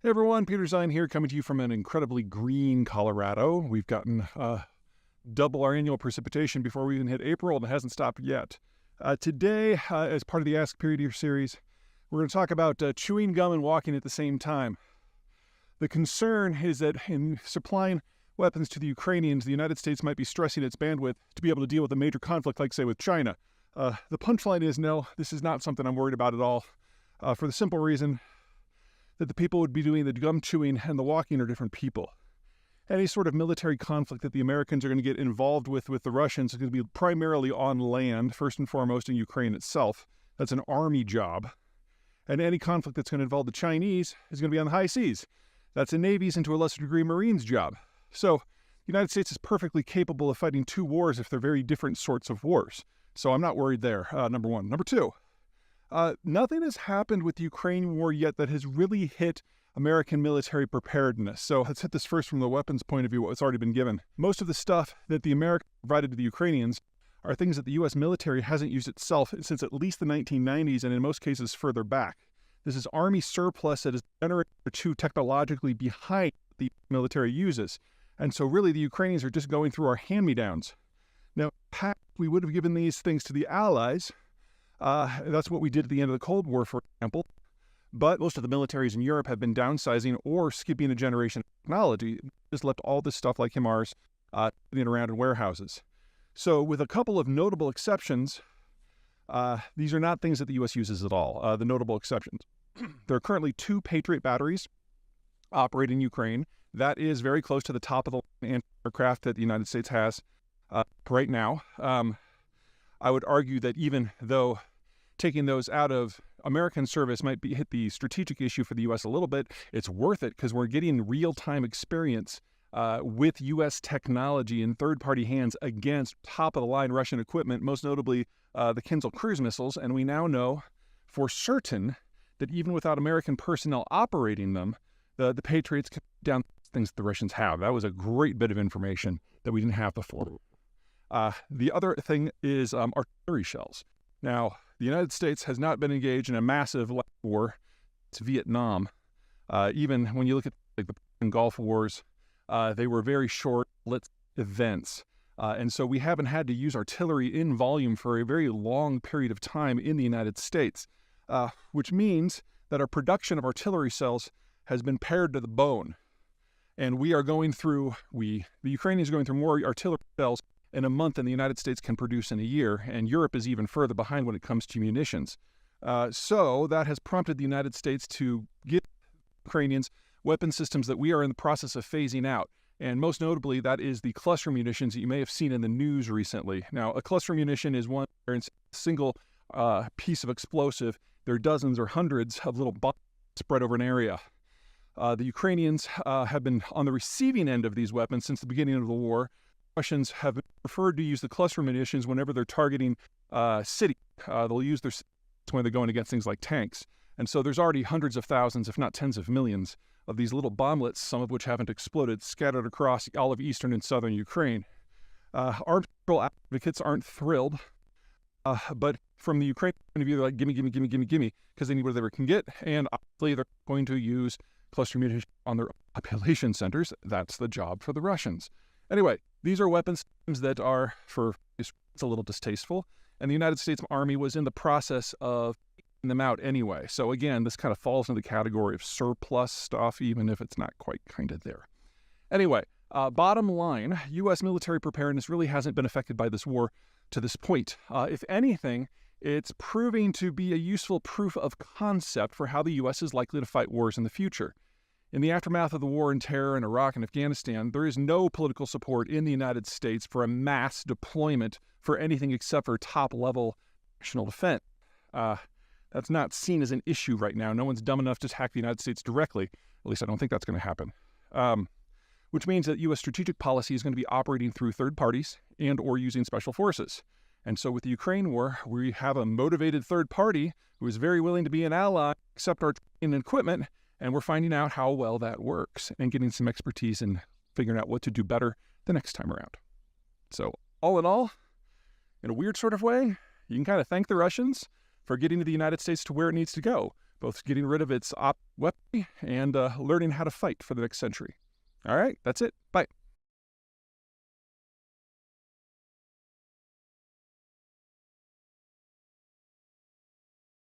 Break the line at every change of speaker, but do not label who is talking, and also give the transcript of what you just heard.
Hey everyone, Peter Zeihan here, coming to you from an incredibly green Colorado. We've gotten double our annual precipitation before we even hit April, and it hasn't stopped yet. Today, as part of the Ask Period series, we're going to talk about chewing gum and walking at the same time. The concern is that in supplying weapons to the Ukrainians, the United States might be stressing its bandwidth to be able to deal with a major conflict like, say, with China. The punchline is no, this is not something I'm worried about at all, for the simple reason that the people would be doing the gum chewing and the walking are different people. Any sort of military conflict that the Americans are going to get involved with the Russians is going to be primarily on land, first and foremost in Ukraine itself. That's an army job. And any conflict that's going to involve the Chinese is going to be on the high seas. That's a Navy's and to a lesser degree Marines job. So the United States is perfectly capable of fighting two wars if they're very different sorts of wars. So I'm not worried there, number one. Number two, nothing has happened with the Ukraine war yet that has really hit American military preparedness. So let's hit this first from the weapons point of view, what's already been given. Most of the stuff that the Americans provided to the Ukrainians are things that the U.S. military hasn't used itself since at least the 1990s, and in most cases further back. This is Army surplus that is a generation or two technologically behind what the military uses. And so really the Ukrainians are just going through our hand-me-downs. Now, we would have given these things to the Allies. That's what we did at the end of the Cold War, for example. But most of the militaries in Europe have been downsizing or skipping a generation of technology. Just left all this stuff like HIMARS sitting around in warehouses. So with a couple of notable exceptions, these are not things that the U.S. uses at all, the notable exceptions. There are currently 2 Patriot batteries operating in Ukraine. That is very close to the top of the aircraft that the United States has right now. I would argue that even though taking those out of American service might hit the strategic issue for the U.S. a little bit, it's worth it because we're getting real-time experience with U.S. technology in third-party hands against top-of-the-line Russian equipment, most notably the Kinzhal cruise missiles. And we now know for certain that even without American personnel operating them, the Patriots can down things that the Russians have. That was a great bit of information that we didn't have before. The other thing is artillery shells. Now, the United States has not been engaged in a massive war. It's Vietnam. Even when you look at the Gulf Wars, they were very short events. And so we haven't had to use artillery in volume for a very long period of time in the United States, which means that our production of artillery cells has been pared to the bone. And we are going through, the Ukrainians are going through more artillery cells in a month than the United States can produce in a year, and Europe is even further behind when it comes to munitions. So that has prompted the United States to give Ukrainians weapon systems that we are in the process of phasing out. And most notably, that is the cluster munitions that you may have seen in the news recently. Now, a cluster munition is one where it's a single piece of explosive. There are dozens or hundreds of little bombs spread over an area. The Ukrainians have been on the receiving end of these weapons since the beginning of the war. Russians have preferred to use the cluster munitions whenever they're targeting cities. They'll use their when they're going against things like tanks. And so there's already hundreds of thousands, if not tens of millions, of these little bomblets, some of which haven't exploded, scattered across all of eastern and southern Ukraine. Armed control advocates aren't thrilled, but from the Ukrainian point of view, they're like, gimme, gimme, gimme, gimme, gimme, because they need whatever they can get. And obviously they're going to use cluster munitions on their population centers. That's the job for the Russians. Anyway, these are weapons that are, it's a little distasteful, and the United States Army was in the process of taking them out anyway. So again, this kind of falls into the category of surplus stuff, even if it's not quite kind of there. Anyway, bottom line, U.S. military preparedness really hasn't been affected by this war to this point. If anything, it's proving to be a useful proof of concept for how the U.S. is likely to fight wars in the future. In the aftermath of the war on terror in Iraq and Afghanistan, there is no political support in the United States for a mass deployment for anything except for top-level national defense. That's not seen as an issue right now. No one's dumb enough to attack the United States directly. At least I don't think that's going to happen. Which means that U.S. strategic policy is going to be operating through third parties and or using special forces. And so with the Ukraine war, we have a motivated third party who is very willing to be an ally, accept our training and equipment, and we're finding out how well that works and getting some expertise in figuring out what to do better the next time around. So all in all, in a weird sort of way, you can kind of thank the Russians for getting the United States to where it needs to go. both getting rid of its weapon and learning how to fight for the next century. All right, that's it. Bye.